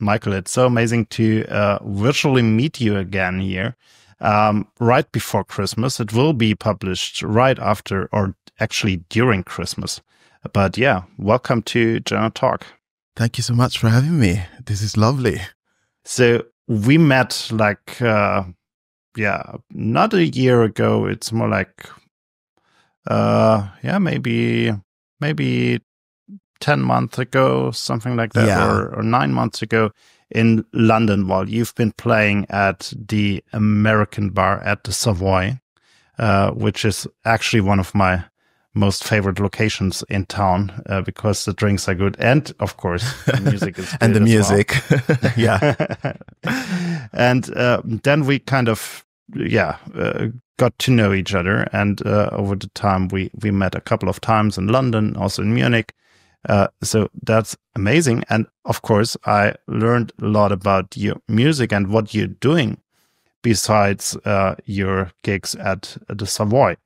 Michael, it's so amazing to virtually meet you again here right before Christmas. It will be published right after, or actually during Christmas. But yeah, welcome to General Talk. Thank you so much for having me. This is lovely. So we met like, not a year ago. It's more like, maybe 10 months ago, something like that, or 9 months ago in London while you've been playing at the American bar at the Savoy, which is actually one of my most favorite locations in town because the drinks are good. And of course, the music is good. And the music. Well. Yeah. And then we kind of, got to know each other. And over the time, we met a couple of times in London, also in Munich. So that's amazing. And of course, I learned a lot about your music and what you're doing besides your gigs at the Savoy.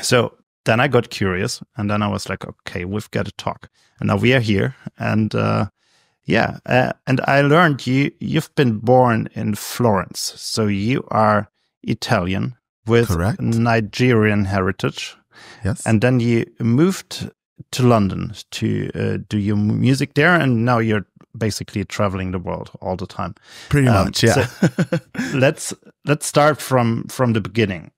So then I got curious, and then I was like, okay, we've got to talk. And now we are here. And and I learned you've been born in Florence. So you are Italian with Correct. Nigerian heritage. Yes. And then you moved to London to do your music there, and now you're basically traveling the world all the time. Pretty much, yeah. So let's start from the beginning.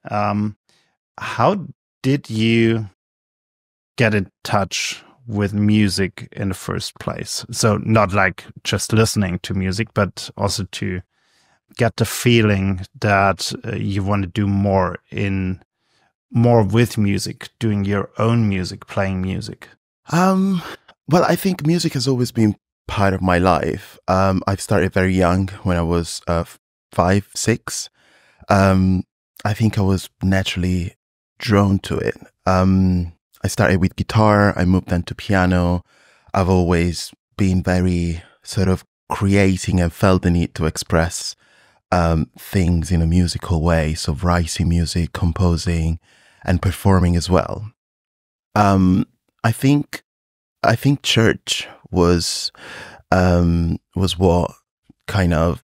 How did you get in touch with music in the first place? So not like just listening to music, but also to get the feeling that you want to do more with music, doing your own music, playing music? Well, I think music has always been part of my life. I've started very young when I was 5, 6. I think I was naturally drawn to it. I started with guitar, I moved then to piano. I've always been very sort of creating and felt the need to express things in a musical way. So writing music, composing, and performing as well. I think church was what kind of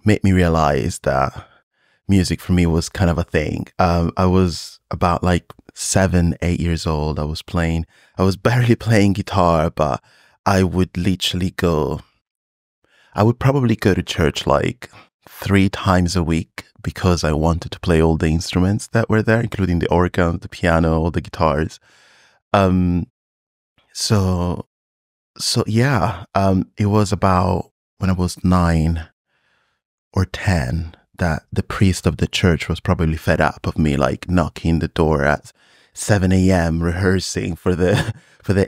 made me realize that music for me was kind of a thing. I was about like 7, 8 years old. I was barely playing guitar, but I would probably go to church like 3 times a week because I wanted to play all the instruments that were there, including the organ, the piano, all the guitars. It was about when I was 9 or 10 that the priest of the church was probably fed up of me like knocking the door at 7 a.m. rehearsing for the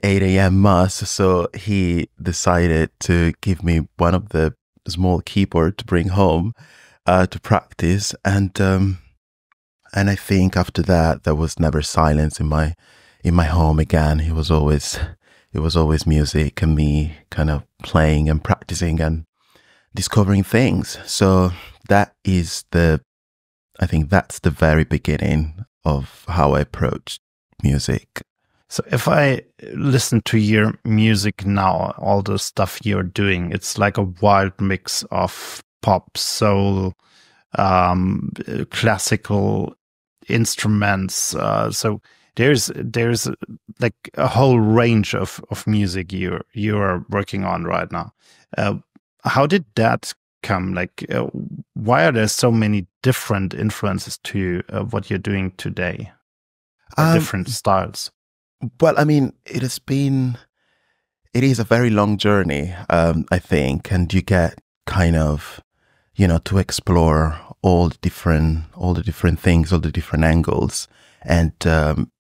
8 a.m. mass. So he decided to give me one of the small keyboard to bring home to practice, and I think after that there was never silence in my home again. It was always music and me kind of playing and practicing and discovering things. So I think that's the very beginning of how I approached music. So if I listen to your music now, all the stuff you're doing, it's like a wild mix of pop, soul, classical instruments. So there's like a whole range of music you are working on right now. How did that come? Like, why are there so many different influences to what you're doing today? Different styles. Well, I mean, it is a very long journey, I think, and you get kind of, to explore all the different things, all the different angles. And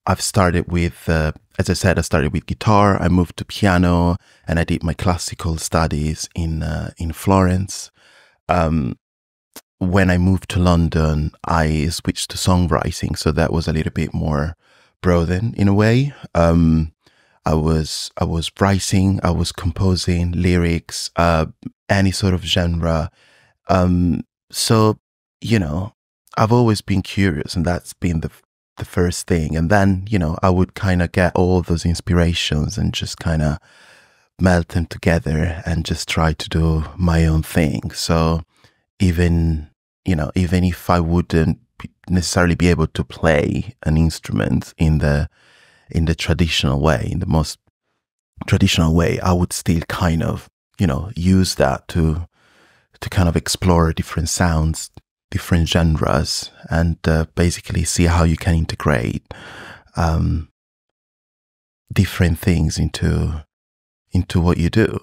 I've started with, as I said, I started with guitar. I moved to piano, and I did my classical studies in Florence. When I moved to London, I switched to songwriting, so that was a little bit more broadened in a way. I was writing, I was composing lyrics, any sort of genre. So I've always been curious, and that's been the first thing. And then I would kind of get all those inspirations and just kind of melt them together and just try to do my own thing. So even if I wouldn't necessarily be able to play an instrument in the traditional way, in the most traditional way, I would still kind of, use that to kind of explore different sounds, different genres, and basically see how you can integrate different things into what you do.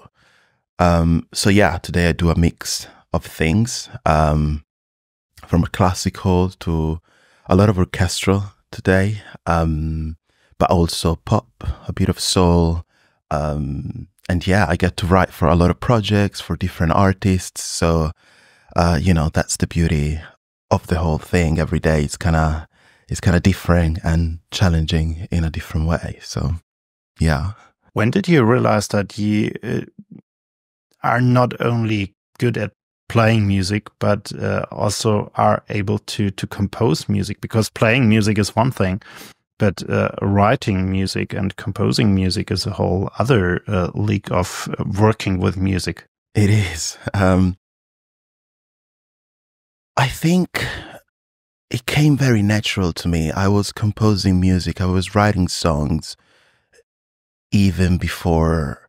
So yeah, today I do a mix of things, from a classical to a lot of orchestral today, but also pop, a bit of soul. And yeah, I get to write for a lot of projects for different artists. So, that's the beauty of the whole thing. Every day it's kind of different and challenging in a different way. So, yeah. When did you realize that you are not only good at playing music, but also are able to compose music? Because playing music is one thing, but writing music and composing music is a whole other league of working with music. It is. I think it came very natural to me. I was composing music. I was writing songs even before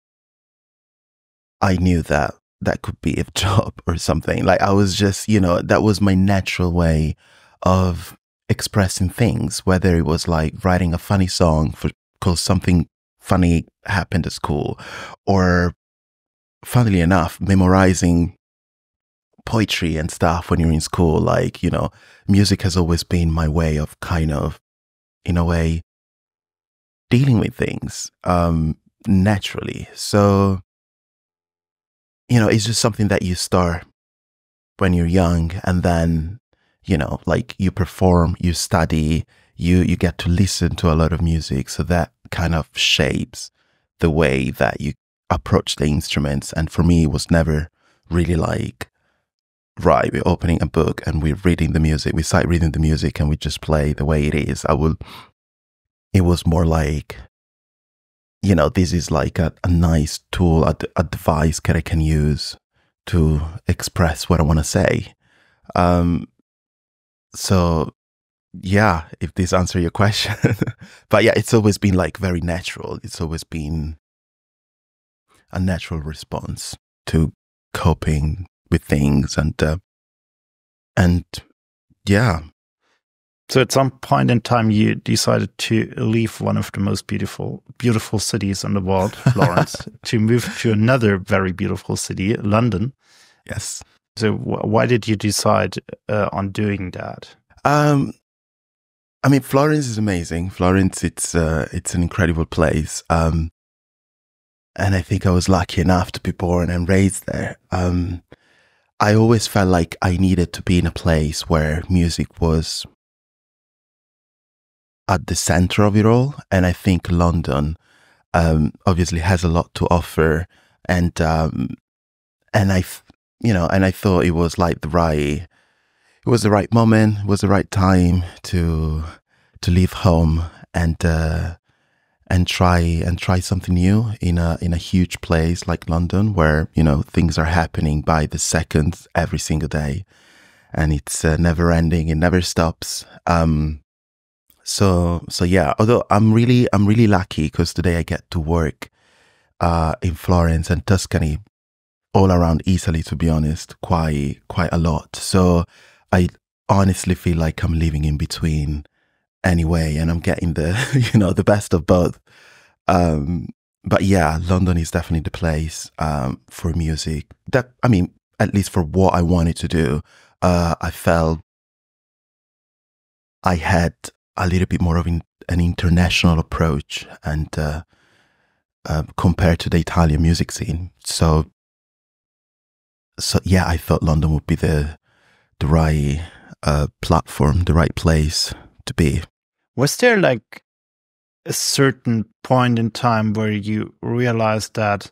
I knew that could be a job or something. Like, I was just, that was my natural way of expressing things, whether it was like writing a funny song because something funny happened at school, or funnily enough, memorizing poetry and stuff when you're in school. Like, music has always been my way of kind of, in a way, dealing with things naturally. So, it's just something that you start when you're young, and then like you perform, you study, you get to listen to a lot of music. So that kind of shapes the way that you approach the instruments. And for me, it was never really like, right, we're opening a book and we're reading the music. We start reading the music and we just play the way it is. It was more like, this is like a nice tool, a device that I can use to express what I want to say. So yeah, if this answers your question, but yeah, it's always been like very natural. It's always been a natural response to coping with things, and yeah. So at some point in time, you decided to leave one of the most beautiful cities in the world, Florence, to move to another very beautiful city, London. Yes. So why did you decide on doing that? Florence is amazing. Florence, it's an incredible place. And I think I was lucky enough to be born and raised there. I always felt like I needed to be in a place where music was at the center of it all. And I think London obviously has a lot to offer. And I thought it was like the right moment, it was the right time to leave home and try something new in a huge place like London, where things are happening by the second every single day, and it's never ending. It never stops. So yeah. Although I'm really lucky, because today I get to work in Florence and Tuscany, all around Italy, to be honest, quite a lot. So I honestly feel like I'm living in between anyway, and I'm getting the the best of both. But yeah, London is definitely the place for music. That, at least for what I wanted to do, I felt I had a little bit more of an international approach, and compared to the Italian music scene. So yeah, I thought London would be the right platform, the right place to be. Was there like a certain point in time where you realized that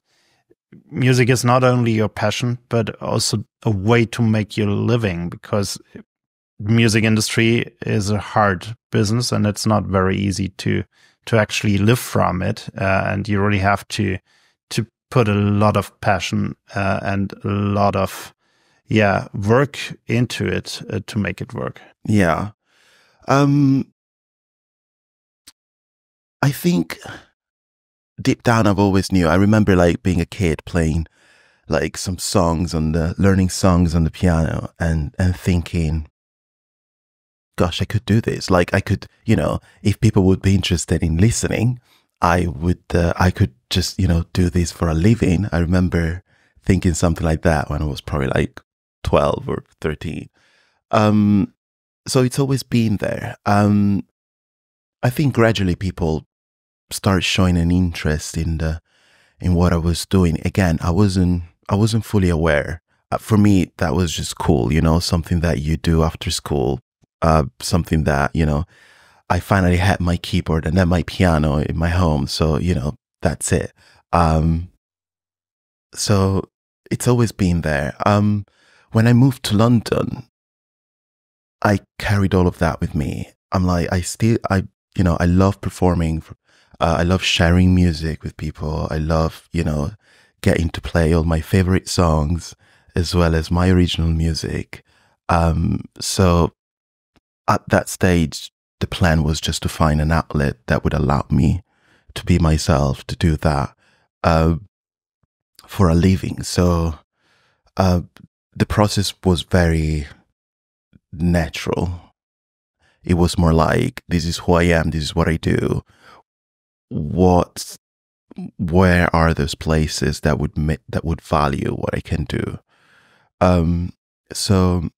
music is not only your passion, but also a way to make your living? Because music industry is a hard business, and it's not very easy to actually live from it. And you really have to put a lot of passion and a lot of work into it to make it work. Yeah. I think deep down I've always knew. I remember like being a kid playing like some songs learning songs on the piano and thinking, gosh, I could do this. Like I could, if people would be interested in listening, I could just, do this for a living. I remember thinking something like that when I was probably like 12 or 13. So it's always been there. I think gradually people start showing an interest in what I was doing. Again, I wasn't fully aware. For me, that was just cool, something that you do after school, something that, I finally had my keyboard and then my piano in my home. So, that's it. So it's always been there. When I moved to London, I carried all of that with me. I'm like, I love performing. I love sharing music with people. I love, getting to play all my favorite songs as well as my original music. So at that stage, the plan was just to find an outlet that would allow me to be myself, to do that for a living. So the process was very natural. It was more like, this is who I am, this is what I do. Where are those places that would value what I can do? So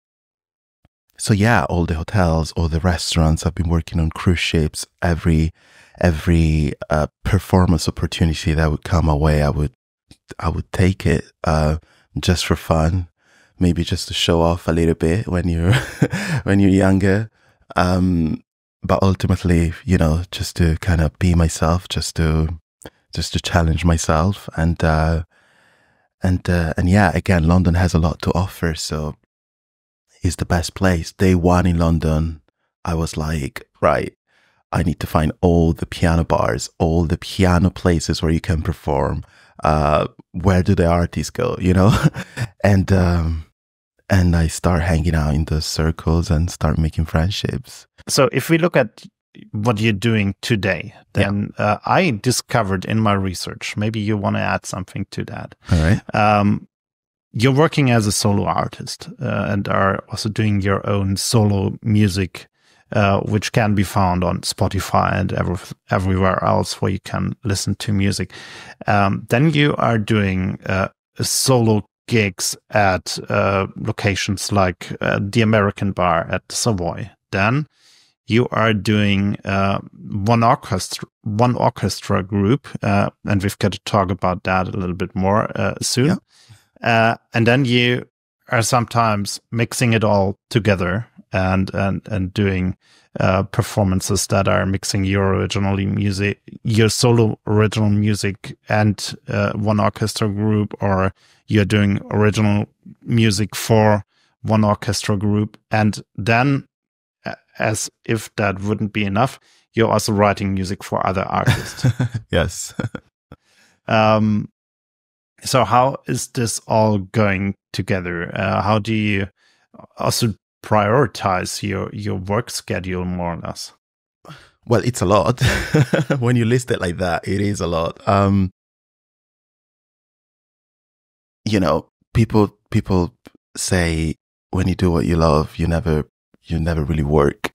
yeah, all the hotels, all the restaurants. I've been working on cruise ships. Every performance opportunity that would come my way, I would take it just for fun, maybe just to show off a little bit when you're younger. But ultimately, just to kind of be myself, just to challenge myself, and yeah, again, London has a lot to offer, so it's the best place. Day one in London, I was like, right, I need to find all the piano bars, all the piano places where you can perform. Where do the artists go, and I start hanging out in those circles and start making friendships. So if we look at what you're doing today, then I discovered in my research, maybe you want to add something to that. All right. You're working as a solo artist and are also doing your own solo music, which can be found on Spotify and everywhere else where you can listen to music. Then you are doing solo gigs at locations like the American Bar at Savoy. Then you are doing one orchestra group, and we've got to talk about that a little bit more soon. Yeah. And then you are sometimes mixing it all together and doing performances that are mixing your solo original music and one orchestra group, or you're doing original music for one orchestra group. And then, as if that wouldn't be enough, you're also writing music for other artists. Yes. So how is this all going together? How do you also prioritize your work schedule, more or less? Well, it's a lot. When you list it like that, it is a lot. People say when you do what you love, you never really work.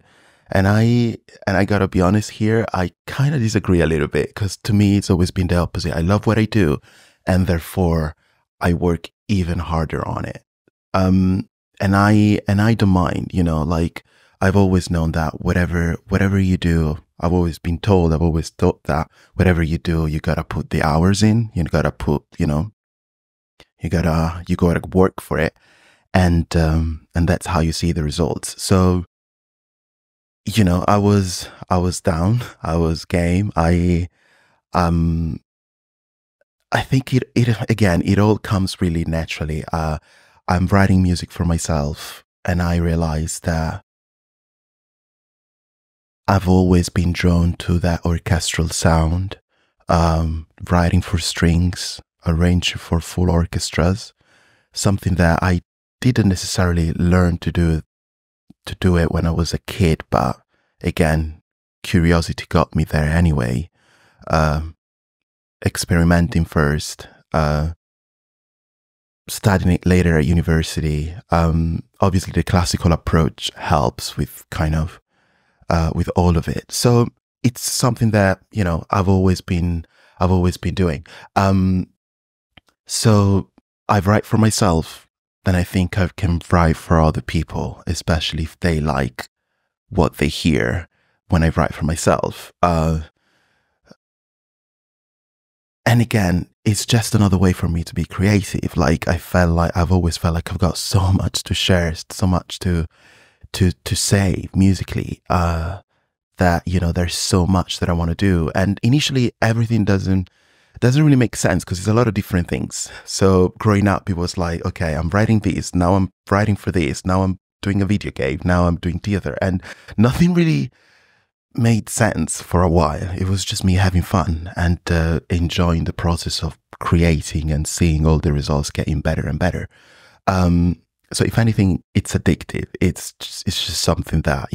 And I gotta be honest here, I kind of disagree a little bit, because to me, it's always been the opposite. I love what I do, and therefore I work even harder on it. And I don't mind, like I've always known that whatever you do, I've always thought that whatever you do, you gotta put the hours in, you gotta work for it. And that's how you see the results. So, I was down, I was game. I think it all comes really naturally. I'm writing music for myself, and I realized that I've always been drawn to that orchestral sound, writing for strings. arrange for full orchestras, something that I didn't necessarily learn to do it when I was a kid, but again, curiosity got me there anyway. Experimenting first, studying it later at university. Obviously, the classical approach helps with kind of with all of it. So it's something that I've always been doing. So I write for myself, then I think I can write for other people, especially if they like what they hear when I write for myself. And again, it's just another way for me to be creative. Like I've always felt like I've got so much to share, so much to say musically, that, there's so much that I want to do. And initially everything doesn't really make sense because it's a lot of different things. So growing up, it was like, okay, I'm writing this, now I'm writing for this, now I'm doing a video game, now I'm doing theater, and nothing really made sense for a while. It was just me having fun and enjoying the process of creating and seeing all the results getting better and better. So if anything, it's addictive. It's just something that,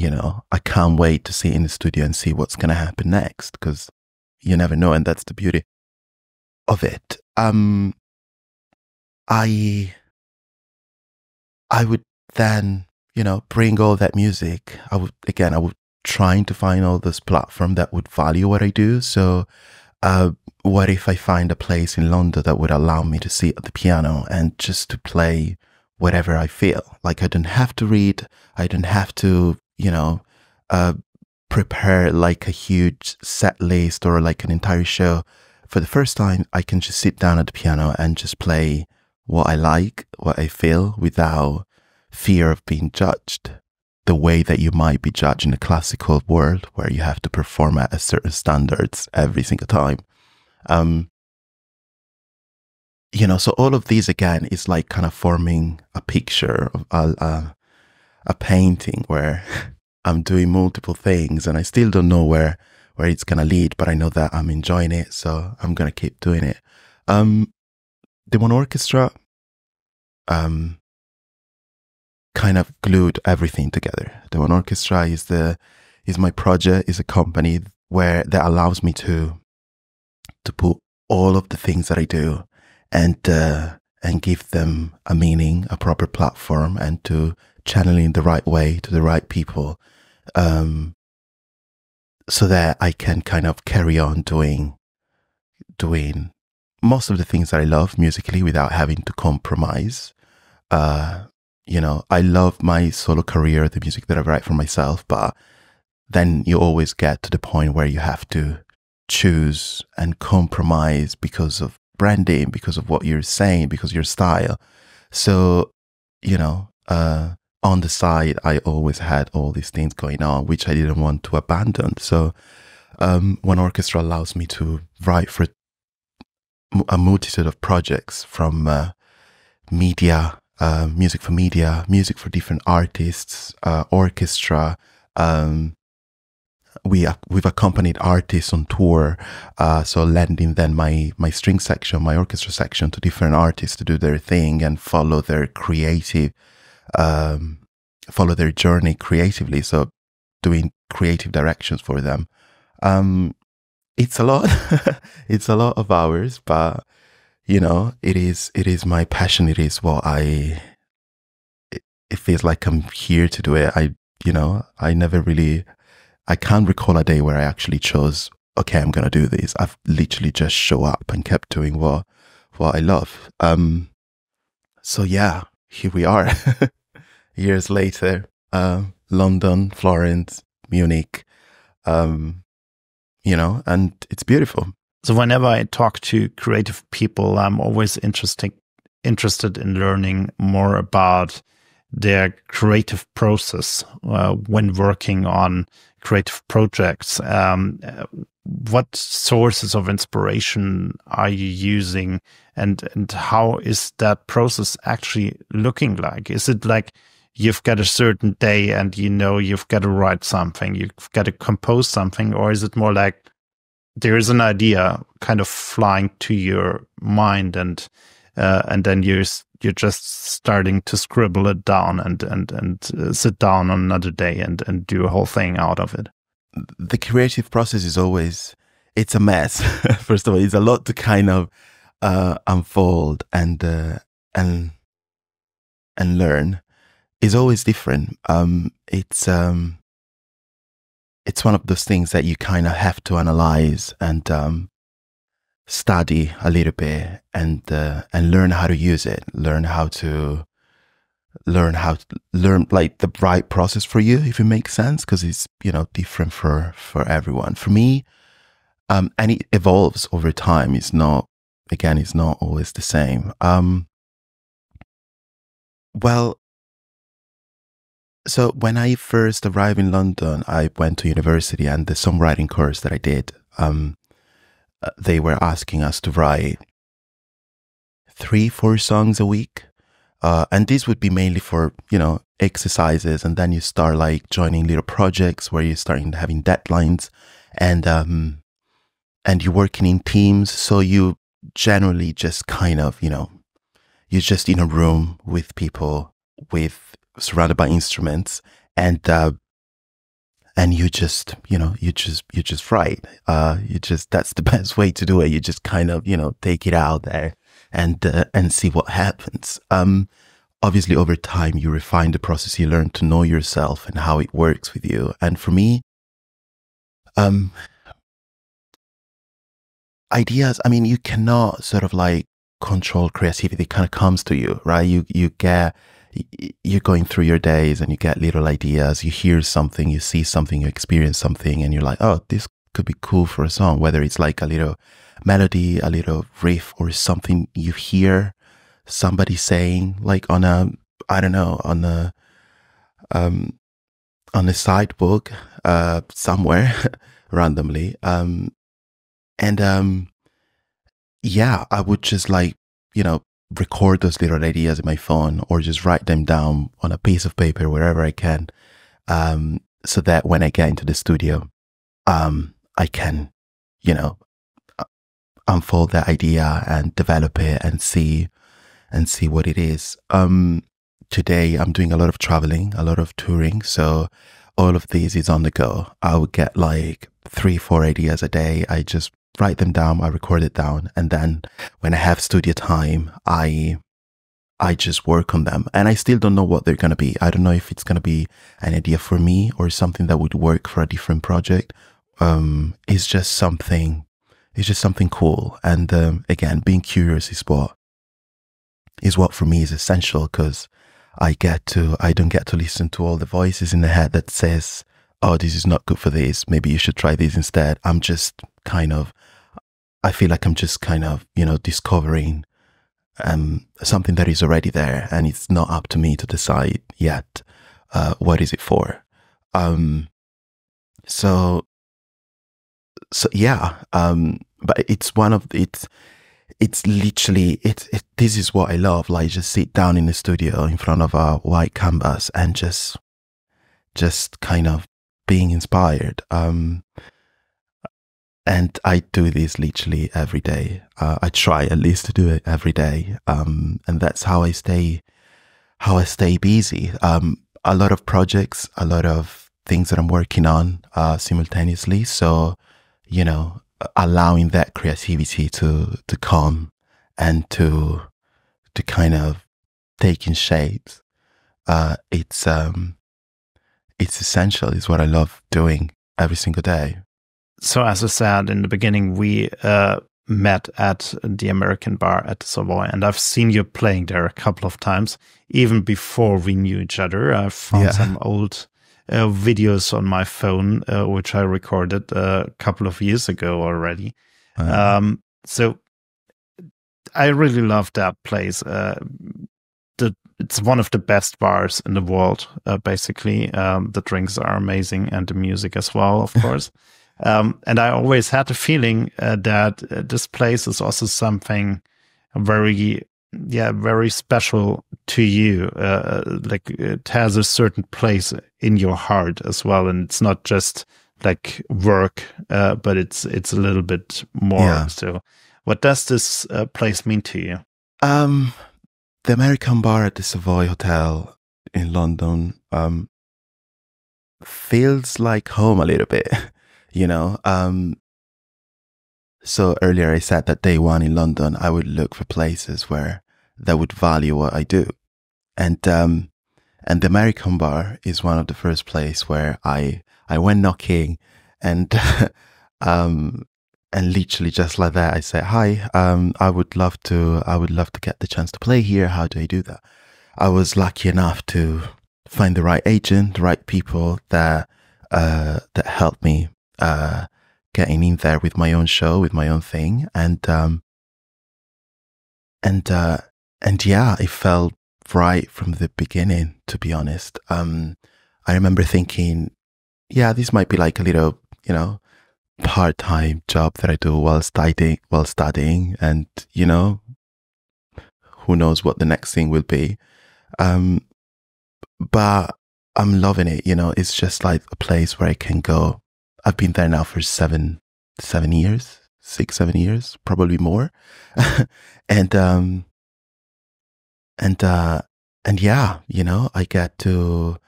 I can't wait to sit in the studio and see what's going to happen next, because you never know, and that's the beauty of it. I would then, bring all that music. I would trying to find all this platform that would value what I do. So what if I find a place in London that would allow me to sit at the piano and just to play whatever I feel? Like I don't have to read, I don't have to, prepare like a huge set list or like an entire show. For the first time, I can just sit down at the piano and just play what I like, what I feel, without fear of being judged the way that you might be judged in the classical world, where you have to perform at a certain standards every single time. So all of these, again, is like kind of forming a picture of a painting where I'm doing multiple things and I still don't know where it's going to lead, but I know that I'm enjoying it, so I'm going to keep doing it. The OneOrchestra kind of glued everything together. The OneOrchestra is my project, is a company that allows me to put all of the things that I do and give them a meaning, a proper platform, and to channel in the right way to the right people, so that I can kind of carry on doing most of the things that I love musically without having to compromise. I love my solo career, the music that I write for myself, but then you always get to the point where you have to choose and compromise because of branding, because of what you're saying, because of your style. So, on the side, I always had all these things going on, which I didn't want to abandon. So, OneOrchestra allows me to write for a multitude of projects, from media, music for media, music for different artists, orchestra. We've accompanied artists on tour, so lending then my string section, my orchestra section to different artists to do their thing and follow their creative, follow their journey creatively. So doing creative directions for them. It's a lot. It's a lot of hours, but it is my passion. It is what it feels like I'm here to do it. I can't recall a day where I actually chose, okay, I'm going to do this. I've literally just show up and kept doing what I love. So yeah, here we are. Years later, London, Florence, Munich, and it's beautiful. So whenever I talk to creative people, I'm always interested in learning more about their creative process when working on creative projects. What sources of inspiration are you using, and how is that process actually looking like? Is it like you've got a certain day and you've got to write something, you've got to compose something, or is it more like there is an idea kind of flying to your mind, and then you're just starting to scribble it down and sit down on another day and do a whole thing out of it. The creative process is always, it's a mess. First of all, it's a lot to kind of unfold and learn. It's always different. It's one of those things that you kind of have to analyze and study a little bit and learn how to use it. Learn like the right process for you, if it makes sense, because it's, you know, different for everyone. For me, and it evolves over time. It's not always the same. Well, so when I first arrived in London, I went to university, and the songwriting course that I did, they were asking us to write 3-4 songs a week. And this would be mainly for, you know, exercises. And then you start like joining little projects where you're starting having deadlines, and you're working in teams. So you generally just kind of, you know, you're just in a room with people, surrounded by instruments, and you just, you know, you just write. That's the best way to do it. You just kind of, you know, take it out there and see what happens. Obviously, over time, you refine the process. You learn to know yourself and how it works with you. And for me, ideas, I mean, you cannot sort of like control creativity. It kind of comes to you, right? You're going through your days and you get little ideas. You hear something, you see something, you experience something, and you're like, oh, this could be cool for a song. Whether it's like a little melody, a little riff, or something you hear somebody saying, like on a sidebook somewhere randomly. Yeah, I would just like, you know, record those little ideas in my phone, or just write them down on a piece of paper wherever I can, so that when I get into the studio, I can, you know, unfold that idea and develop it and see what it is. Today I'm doing a lot of traveling, a lot of touring, so all of this is on the go. I would get like 3-4 ideas a day. I just write them down, I record it down, and then when I have studio time, I just work on them. And I still don't know what they're going to be. I don't know if it's going to be an idea for me or something that would work for a different project. It's just something cool. And again, being curious is what for me is essential, because I don't get to listen to all the voices in the head that says, oh, this is not good for this, maybe you should try this instead. I feel like I'm just kind of, you know, discovering something that is already there, and it's not up to me to decide yet what is it for. So yeah, but it's literally this is what I love. Like, just sit down in the studio in front of a white canvas and just kind of being inspired. And I do this literally every day. I try at least to do it every day. And that's how I stay busy. A lot of projects, a lot of things that I'm working on simultaneously. So, you know, allowing that creativity to come and to kind of take in shapes. It's essential. It's what I love doing every single day. So as I said in the beginning, we met at the American bar at the Savoy, and I've seen you playing there a couple of times, even before we knew each other. I found some old videos on my phone, which I recorded a couple of years ago already. So I really love that place. It's one of the best bars in the world, basically. The drinks are amazing, and the music as well, of course. And I always had the feeling that this place is also something very special to you. Like, it has a certain place in your heart as well. And it's not just like work, but it's a little bit more. Yeah. So what does this place mean to you? The American bar at the Savoy Hotel in London feels like home a little bit, you know. So earlier I said that day one in London, I would look for places where that would value what I do. And the American bar is one of the first place where I went knocking and and literally just like that, I said, "Hi, I would love to get the chance to play here. How do I do that?" I was lucky enough to find the right agent, the right people that helped me getting in there with my own show, with my own thing, and yeah, it felt right from the beginning. To be honest, I remember thinking, yeah, this might be like a little, you know, part-time job that I do while studying, and you know, who knows what the next thing will be. But I'm loving it. You know, it's just like a place where I can go. I've been there now for 7 years, 6-7 years, probably more, and yeah, you know, I get to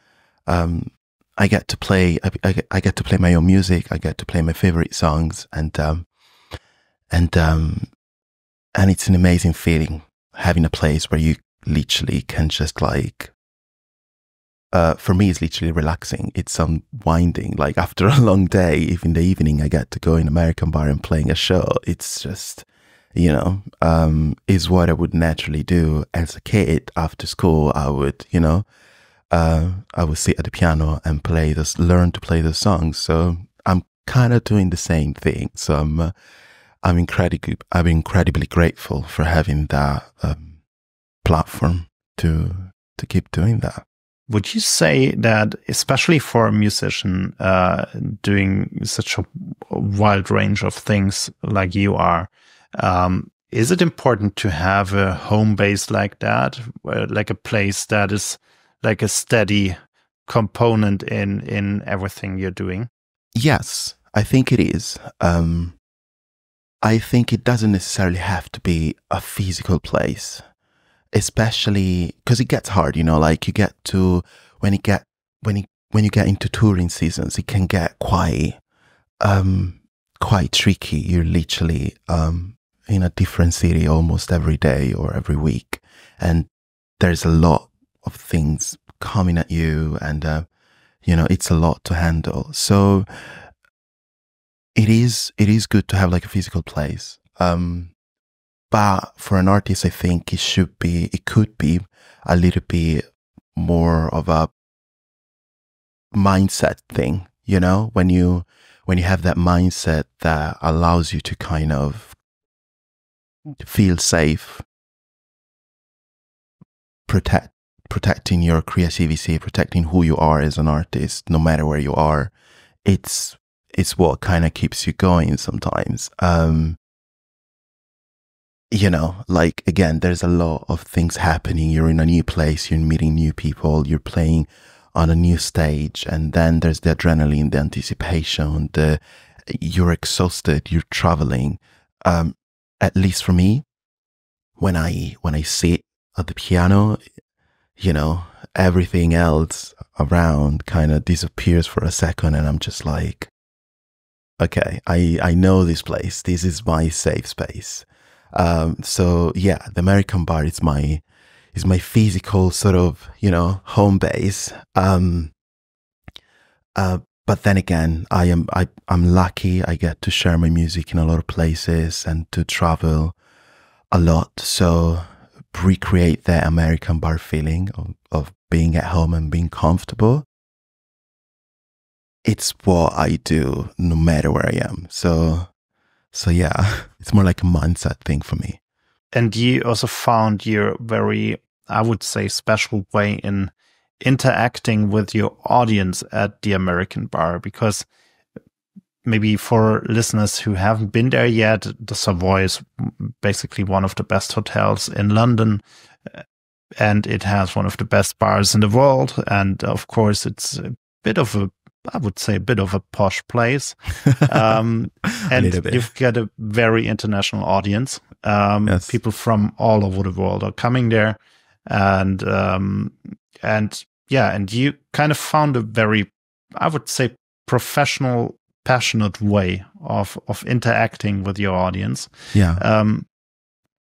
play. I get to play my own music. I get to play my favorite songs, and it's an amazing feeling having a place where you literally can just like. For me, it's literally relaxing. It's unwinding. Like after a long day, if in the evening I get to go in an American bar and playing a show, it's just, you know, is what I would naturally do as a kid after school. I would, you know, I would sit at the piano and learn to play those songs. So I'm kind of doing the same thing. So I'm incredibly grateful for having that platform to keep doing that. Would you say that, especially for a musician doing such a wide range of things like you are, is it important to have a home base like that, like a place that is like a steady component in everything you're doing? Yes, I think it is. I think it doesn't necessarily have to be a physical place. Especially because it gets hard, you know, like you get to, when you get into touring seasons, it can get quite tricky. You're literally in a different city almost every day or every week. And there's a lot of things coming at you, and you know, it's a lot to handle. So it is good to have like a physical place. But for an artist, I think it could be a little bit more of a mindset thing, you know, when you have that mindset that allows you to kind of feel safe, protecting your creativity, protecting who you are as an artist, no matter where you are. It's what kind of keeps you going sometimes. You know, like, again, there's a lot of things happening. You're in a new place, you're meeting new people, you're playing on a new stage, and then there's the adrenaline, the anticipation, you're exhausted, you're traveling. At least for me, when I sit at the piano, you know, everything else around kind of disappears for a second, and I'm just like, okay, I know this place. This is my safe space. So yeah, the American bar is my physical sort of, you know, home base. But then again, I'm lucky. I get to share my music in a lot of places and to travel a lot. So recreate that American bar feeling of being at home and being comfortable. It's what I do no matter where I am. So yeah, it's more like a mindset thing for me. And you also found your very, I would say, special way in interacting with your audience at the American bar, because maybe for listeners who haven't been there yet, the Savoy is basically one of the best hotels in London, and it has one of the best bars in the world. And of course, it's a bit of a I would say, a bit of a posh place. And you've got a very international audience. Yes. People from all over the world are coming there. And you kind of found a very, I would say, professional, passionate way of interacting with your audience. Yeah.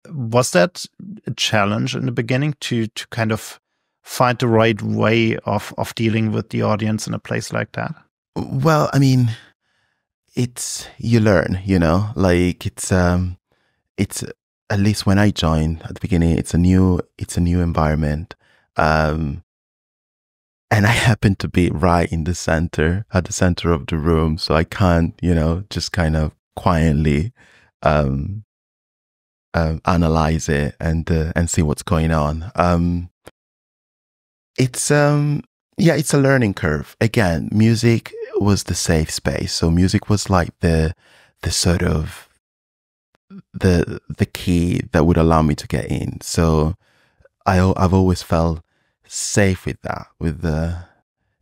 Was that a challenge in the beginning to kind of find the right way of dealing with the audience in a place like that? Well, I mean, you learn, like it's at least when I joined at the beginning, it's a new environment. And I happen to be right in the center, at the center of the room. So I can't, just kind of quietly, analyze it and see what's going on. It's a learning curve. Again, music was the safe space. So music was like the sort of the key that would allow me to get in. So I've always felt safe with that.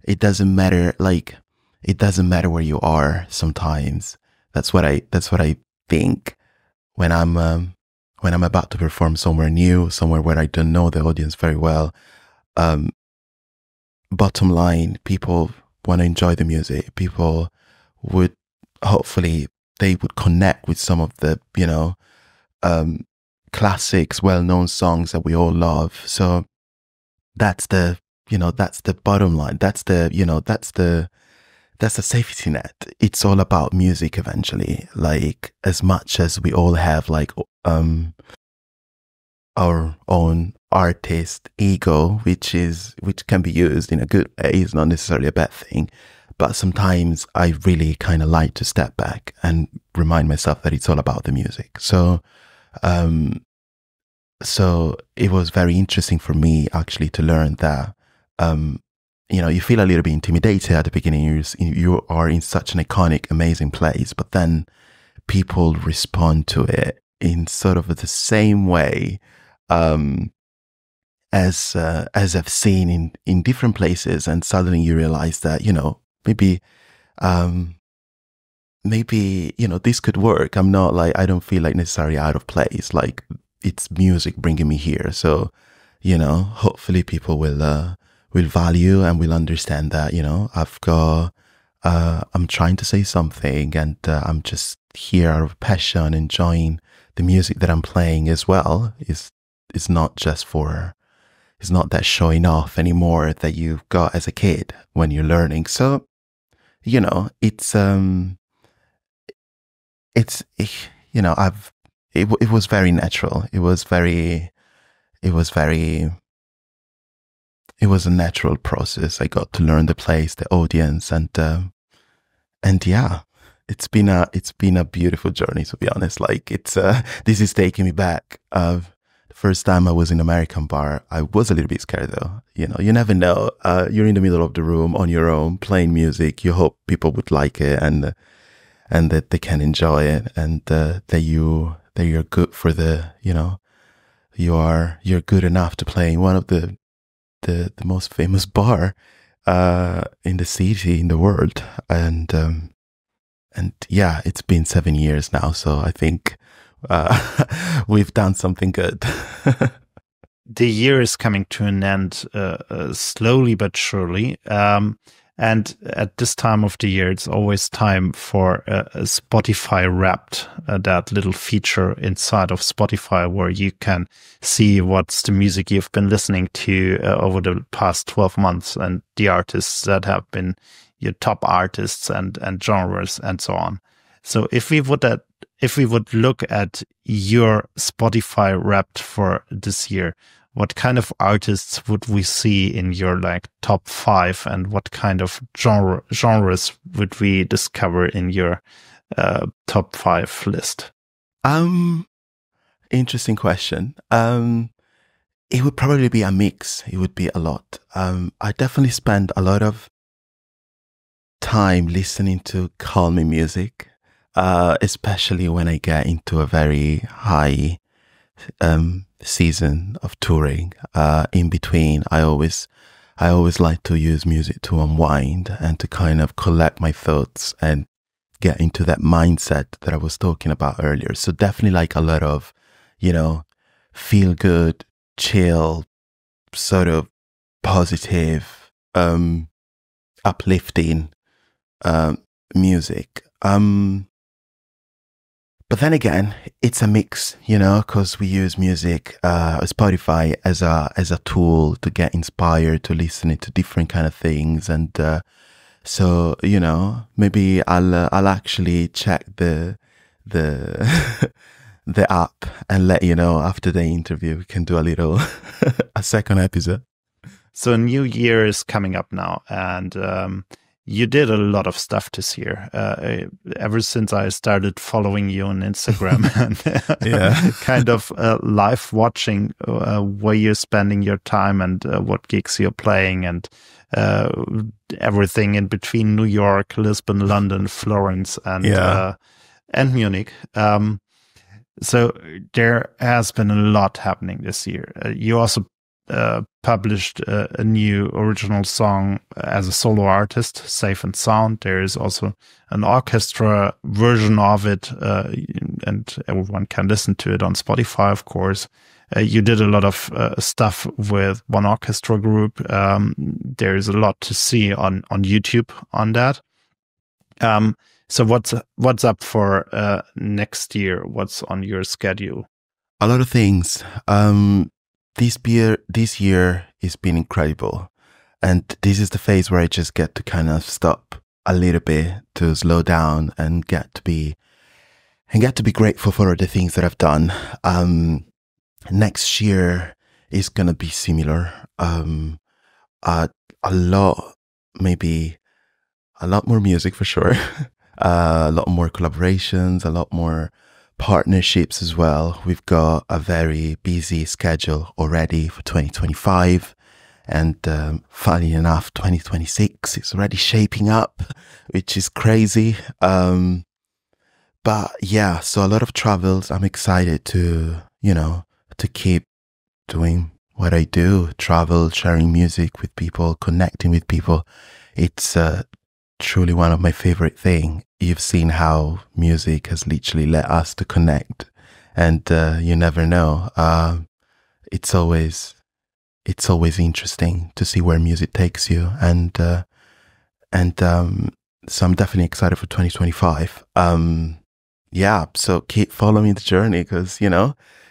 It doesn't matter. Like, it doesn't matter where you are. Sometimes that's what I think when I'm about to perform somewhere new, somewhere where I don't know the audience very well. Bottom line, people want to enjoy the music. People would, hopefully, they would connect with some of the, classics, well-known songs that we all love. So that's the bottom line. That's the safety net. It's all about music eventually. Like, as much as we all have like, our own artist ego, which can be used in a good way, is not necessarily a bad thing. But sometimes I really kind of like to step back and remind myself that it's all about the music. So it was very interesting for me actually to learn that, you feel a little bit intimidated at the beginning. You are in such an iconic, amazing place, but then people respond to it in sort of the same way as I've seen in different places, and suddenly you realize that maybe this could work. I'm not like, I don't feel like necessarily out of place. Like, it's music bringing me here. So hopefully people will value and will understand that I'm trying to say something, and I'm just here out of passion, enjoying the music that I'm playing as well. It's not that showing off anymore that you got as a kid when you're learning. So, it was very natural. It was a natural process. I got to learn the place, the audience, and yeah, it's been a beautiful journey, to be honest. Like, this is taking me back. The first time I was in an American bar, I was a little bit scared though. You never know. You're in the middle of the room on your own, playing music. You hope people would like it and that they can enjoy it, and that you're good for you're good enough to play in one of the most famous bar in the city, in the world. And yeah, it's been 7 years now, so I think we've done something good. The year is coming to an end slowly but surely. And at this time of the year, it's always time for a Spotify Wrapped, that little feature inside of Spotify where you can see what's the music you've been listening to over the past 12 months and the artists that have been your top artists and genres and so on. So if we would look at your Spotify Wrapped for this year, what kind of artists would we see in your top 5, and what kind of genres would we discover in your top 5 list? Interesting question. It would probably be a mix. It would be a lot. I definitely spend a lot of time listening to calming music, especially when I get into a very high season of touring. In between, I always I always like to use music to unwind and to kind of collect my thoughts and get into that mindset that I was talking about earlier. So definitely like a lot of, feel good, chill, sort of positive, uplifting music. But then again, it's a mix, because we use music, Spotify as a tool to get inspired, to listen to different kind of things. And so, maybe I'll actually check the the app and let you know after the interview. We can do a little a second episode. So a new year is coming up now, and you did a lot of stuff this year. Ever since I started following you on Instagram and kind of live watching where you're spending your time and what gigs you're playing, and everything in between New York, Lisbon, London, Florence, and Munich. So there has been a lot happening this year. You also published a new original song as a solo artist, Safe and Sound. There is also an orchestra version of it, and everyone can listen to it on Spotify, of course. You did a lot of stuff with OneOrchestra group. There is a lot to see on YouTube on that. So what's up for next year? What's on your schedule? A lot of things. This year has been incredible, and this is the phase where I just get to kind of stop a little bit, to slow down and get to be grateful for the things that I've done. Next year is gonna be similar. A lot more music for sure. A lot more collaborations, a lot more partnerships as well. We've got a very busy schedule already for 2025, and funny enough, 2026 is already shaping up, which is crazy. But yeah, so a lot of travels. I'm excited to keep doing what I do, travel, sharing music with people, connecting with people. It's truly one of my favorite things. You've seen how music has literally led us to connect, and you never know. It's always interesting to see where music takes you, and so I'm definitely excited for 2025. So keep following the journey, because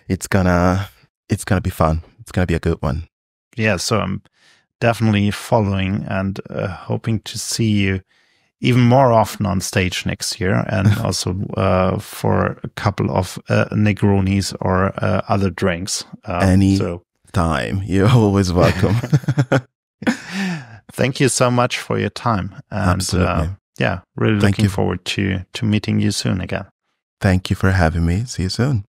it's gonna be fun. It's gonna be a good one. Yeah, so I'm definitely following and hoping to see you even more often on stage next year, and also for a couple of Negronis or other drinks. Time. You're always welcome. Thank you so much for your time. And, absolutely. Really looking forward to meeting you soon again. Thank you for having me. See you soon.